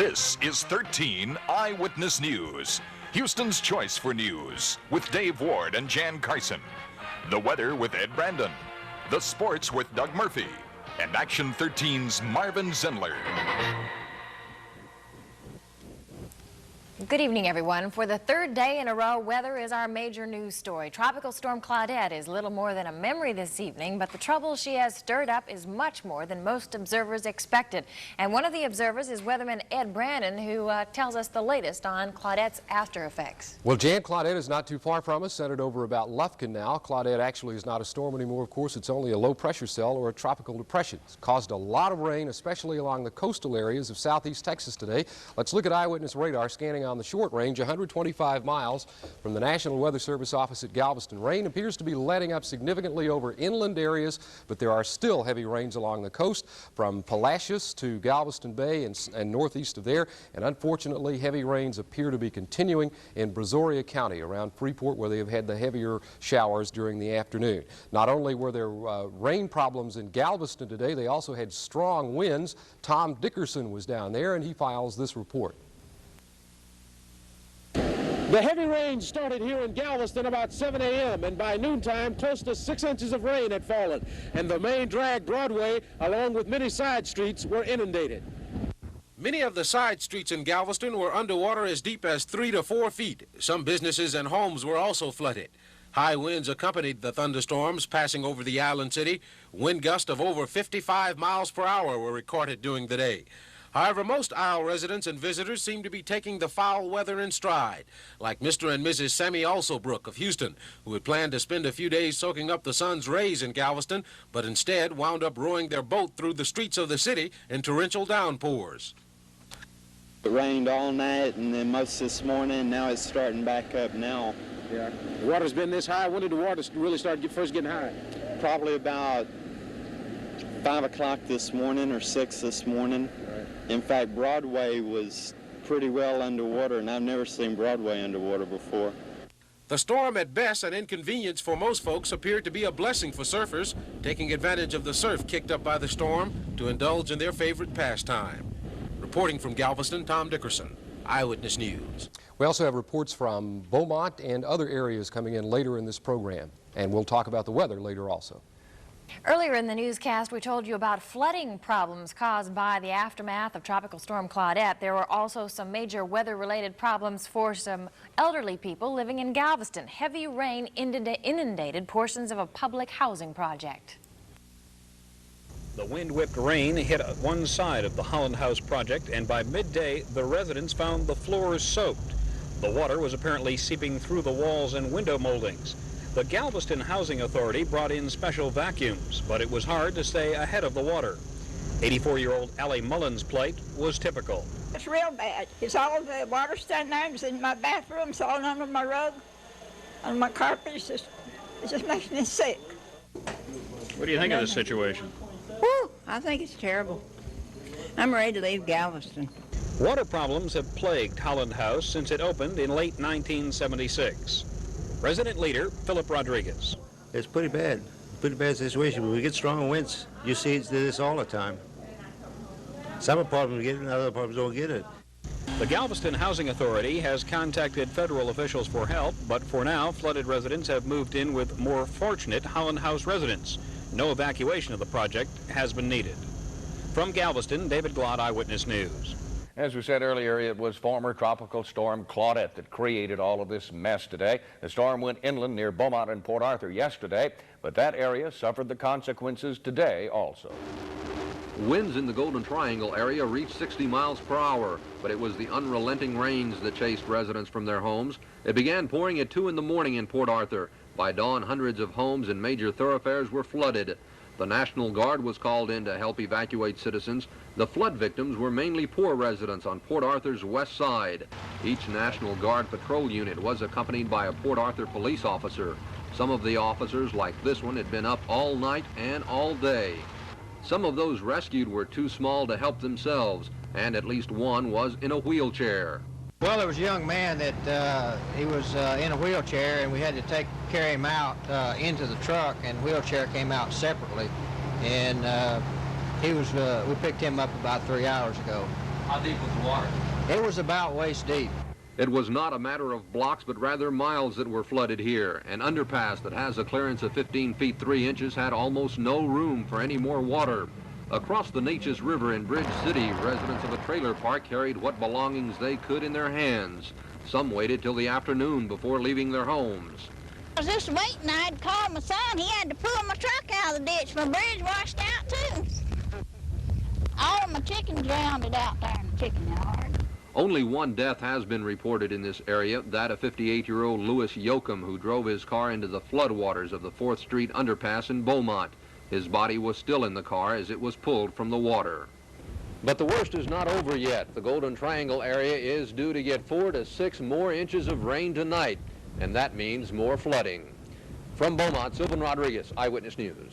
This is 13 Eyewitness News, Houston's choice for news, with Dave Ward and Jan Carson. The weather with Ed Brandon. The sports with Doug Murphy. And Action 13's Marvin Zindler. Good evening, everyone. For the third day in a row, weather is our major news story. Tropical Storm Claudette is little more than a memory this evening, but the trouble she has stirred up is much more than most observers expected. And one of the observers is weatherman Ed Brandon, who tells us the latest on Claudette's after effects. Well, Jan, Claudette is not too far from us, centered over about Lufkin now. Claudette actually is not a storm anymore. Of course, it's only a low-pressure cell or a tropical depression. It's caused a lot of rain, especially along the coastal areas of southeast Texas today. Let's look at eyewitness radar scanning on the short range, 125 miles from the National Weather Service office at Galveston. Rain appears to be letting up significantly over inland areas, but there are still heavy rains along the coast from Palacios to Galveston Bay and northeast of there. And unfortunately, heavy rains appear to be continuing in Brazoria County around Freeport, where they have had the heavier showers during the afternoon. Not only were there rain problems in Galveston today, they also had strong winds. Tom Dickerson was down there, and he files this report. The heavy rain started here in Galveston about 7 a.m. and by noontime close to 6 inches of rain had fallen, and the main drag Broadway along with many side streets were inundated. Many of the side streets in Galveston were underwater as deep as 3 to 4 feet. Some businesses and homes were also flooded. High winds accompanied the thunderstorms passing over the island city. Wind gusts of over 55 miles per hour were recorded during the day. However, most Isle residents and visitors seem to be taking the foul weather in stride, like Mr. and Mrs. Sammy Alsobrook of Houston, who had planned to spend a few days soaking up the sun's rays in Galveston, but instead wound up rowing their boat through the streets of the city in torrential downpours. It rained all night and then most this morning. Now it's starting back up now. Yeah. The water's been this high. When did the water really start first getting high? Probably about 5 o'clock this morning or 6 this morning. Right. In fact, Broadway was pretty well underwater, and I've never seen Broadway underwater before. The storm, at best an inconvenience for most folks, appeared to be a blessing for surfers, taking advantage of the surf kicked up by the storm to indulge in their favorite pastime. Reporting from Galveston, Tom Dickerson, Eyewitness News. We also have reports from Beaumont and other areas coming in later in this program, and we'll talk about the weather later also. Earlier in the newscast, we told you about flooding problems caused by the aftermath of Tropical Storm Claudette. There were also some major weather-related problems for some elderly people living in Galveston. Heavy rain inundated portions of a public housing project. The wind-whipped rain hit one side of the Holland House project, and by midday, the residents found the floors soaked. The water was apparently seeping through the walls and window moldings. The Galveston Housing Authority brought in special vacuums, but it was hard to stay ahead of the water. 84-year-old Allie Mullins' plight was typical. It's real bad. It's all the water standing there. It's in my bathroom. It's all under my rug, on my carpet. It just makes me sick. What do you think of this situation? Woo! I think it's terrible. I'm ready to leave Galveston. Water problems have plagued Holland House since it opened in late 1976. Resident leader Philip Rodriguez. It's pretty bad situation. When we get strong winds, you see this all the time. Some apartments get it and other apartments don't get it. The Galveston Housing Authority has contacted federal officials for help, but for now, flooded residents have moved in with more fortunate Holland House residents. No evacuation of the project has been needed. From Galveston, David Glott, Eyewitness News. As we said earlier, it was former Tropical Storm Claudette that created all of this mess today. The storm went inland near Beaumont and Port Arthur yesterday, but that area suffered the consequences today also. Winds in the Golden Triangle area reached 60 miles per hour, but it was the unrelenting rains that chased residents from their homes. It began pouring at 2 in the morning in Port Arthur. By dawn, hundreds of homes and major thoroughfares were flooded. The National Guard was called in to help evacuate citizens. The flood victims were mainly poor residents on Port Arthur's west side. Each National Guard patrol unit was accompanied by a Port Arthur police officer. Some of the officers, like this one, had been up all night and all day. Some of those rescued were too small to help themselves, and at least one was in a wheelchair. Well, there was a young man that he was in a wheelchair, and we had to carry him out into the truck, and wheelchair came out separately. And we picked him up about 3 hours ago. How deep was the water? It was about waist deep. It was not a matter of blocks, but rather miles that were flooded here. An underpass that has a clearance of 15 feet 3 inches had almost no room for any more water. Across the Neches River in Bridge City, residents of a trailer park carried what belongings they could in their hands. Some waited till the afternoon before leaving their homes. I was just waiting. I'd called my son. He had to pull my truck out of the ditch. My bridge washed out, too. All of my chickens drowned out there in the chicken yard. Only one death has been reported in this area, that of 58-year-old Louis Yoakum, who drove his car into the floodwaters of the 4th Street underpass in Beaumont. His body was still in the car as it was pulled from the water. But the worst is not over yet. The Golden Triangle area is due to get 4 to 6 more inches of rain tonight, and that means more flooding. From Beaumont, Sylvan Rodriguez, Eyewitness News.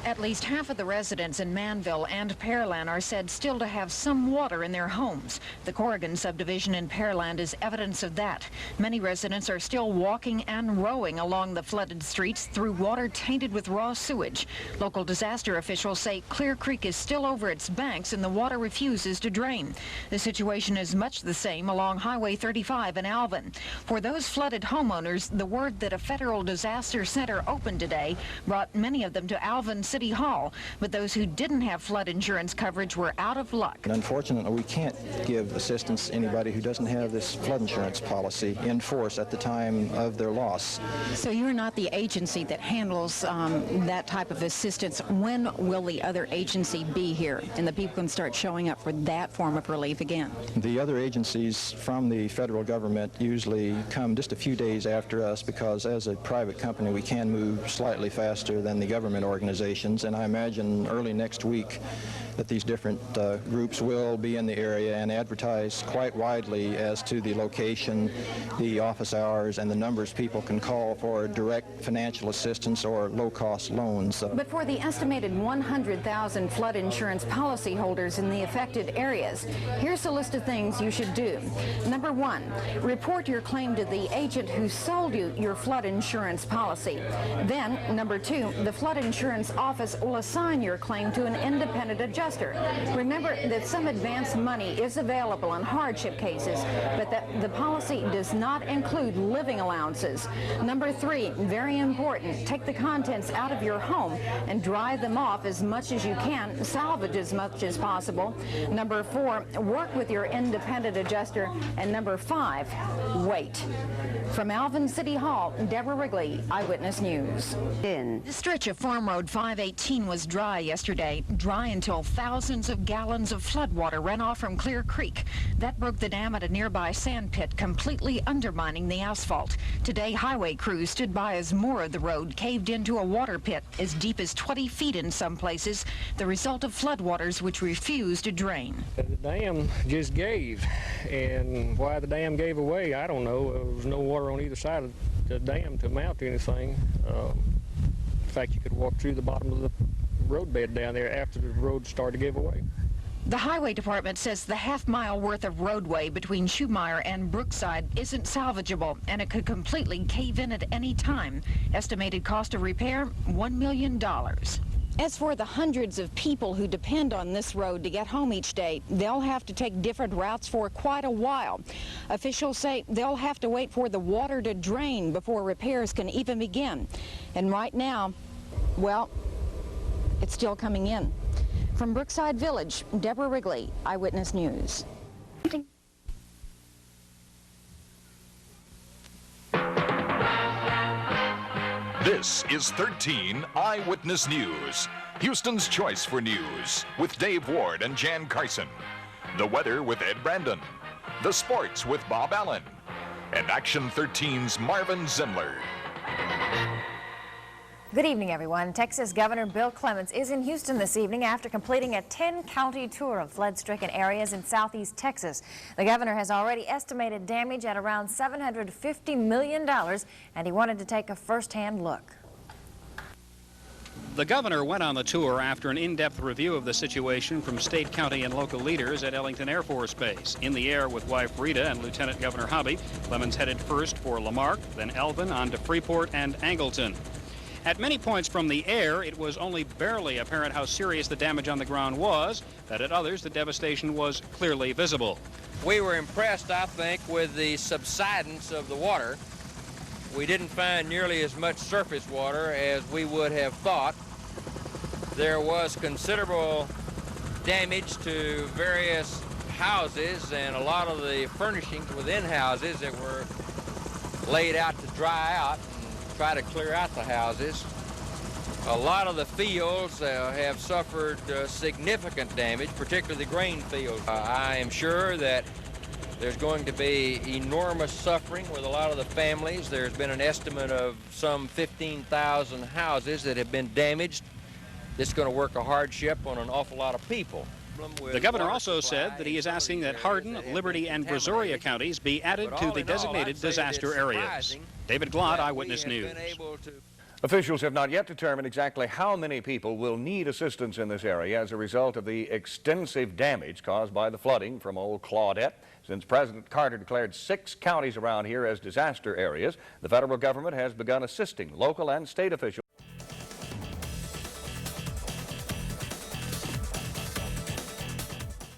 At least half of the residents in Manville and Pearland are said still to have some water in their homes. The Corrigan subdivision in Pearland is evidence of that. Many residents are still walking and rowing along the flooded streets through water tainted with raw sewage. Local disaster officials say Clear Creek is still over its banks and the water refuses to drain. The situation is much the same along Highway 35 in Alvin. For those flooded homeowners, the word that a federal disaster center opened today brought many of them to Alvin City Hall, but those who didn't have flood insurance coverage were out of luck. Unfortunately, we can't give assistance to anybody who doesn't have this flood insurance policy in force at the time of their loss. So you're not the agency that handles that type of assistance. When will the other agency be here and the people can start showing up for that form of relief again? The other agencies from the federal government usually come just a few days after us because as a private company we can move slightly faster than the government organization. And I imagine early next week that these different groups will be in the area and advertise quite widely as to the location, the office hours, and the numbers people can call for direct financial assistance or low-cost loans. But for the estimated 100,000 flood insurance policyholders in the affected areas, here's a list of things you should do. Number 1, report your claim to the agent who sold you your flood insurance policy. Then, number 2, the flood insurance office will assign your claim to an independent adjuster. Remember that some advance money is available in hardship cases, but that the policy does not include living allowances. Number 3, very important, take the contents out of your home and dry them off as much as you can, salvage as much as possible. Number 4, work with your independent adjuster. And number 5, wait. From Alvin City Hall, Deborah Wrigley, Eyewitness News. The stretch of Farm Road 518 was dry yesterday, dry until thousands of gallons of floodwater ran off from Clear Creek. That broke the dam at a nearby sand pit, completely undermining the asphalt. Today, highway crews stood by as more of the road caved into a water pit as deep as 20 feet in some places, the result of floodwaters which refused to drain. The dam just gave, and why the dam gave away, I don't know. There was no water on either side of the dam to mount to anything. In fact, you could walk through the bottom of the roadbed down there after the road started to give away. The highway department says the half-mile worth of roadway between Shoemeyer and Brookside isn't salvageable, and it could completely cave in at any time. Estimated cost of repair, $1 million. As for the hundreds of people who depend on this road to get home each day, they'll have to take different routes for quite a while. Officials say they'll have to wait for the water to drain before repairs can even begin. And right now, well, it's still coming in. From Brookside Village, Deborah Wrigley, Eyewitness News. This is 13 Eyewitness News, Houston's choice for news, with Dave Ward and Jan Carson. The weather with Ed Brandon. The sports with Bob Allen. And Action 13's Marvin Zimler. Good evening, everyone. Texas Governor Bill Clements is in Houston this evening after completing a 10-county tour of flood-stricken areas in southeast Texas. The governor has already estimated damage at around $750 million, and he wanted to take a first-hand look. The governor went on the tour after an in-depth review of the situation from state, county, and local leaders at Ellington Air Force Base. In the air with wife Rita and Lieutenant Governor Hobby, Clements headed first for Lamarck, then Elvin, on to Freeport and Angleton. At many points from the air, it was only barely apparent how serious the damage on the ground was, but at others, the devastation was clearly visible. We were impressed, I think, with the subsidence of the water. We didn't find nearly as much surface water as we would have thought. There was considerable damage to various houses and a lot of the furnishings within houses that were laid out to dry out and try to clear out the houses. A lot of the fields have suffered significant damage, particularly the grain fields. I am sure that there's going to be enormous suffering with a lot of the families. There's been an estimate of some 15,000 houses that have been damaged. This is going to work a hardship on an awful lot of people. The governor also said that he is asking that Hardin, Liberty, and Brazoria counties be added to the designated disaster areas. David Glott, Eyewitness News. Officials have not yet determined exactly how many people will need assistance in this area as a result of the extensive damage caused by the flooding from old Claudette. Since President Carter declared 6 counties around here as disaster areas, the federal government has begun assisting local and state officials.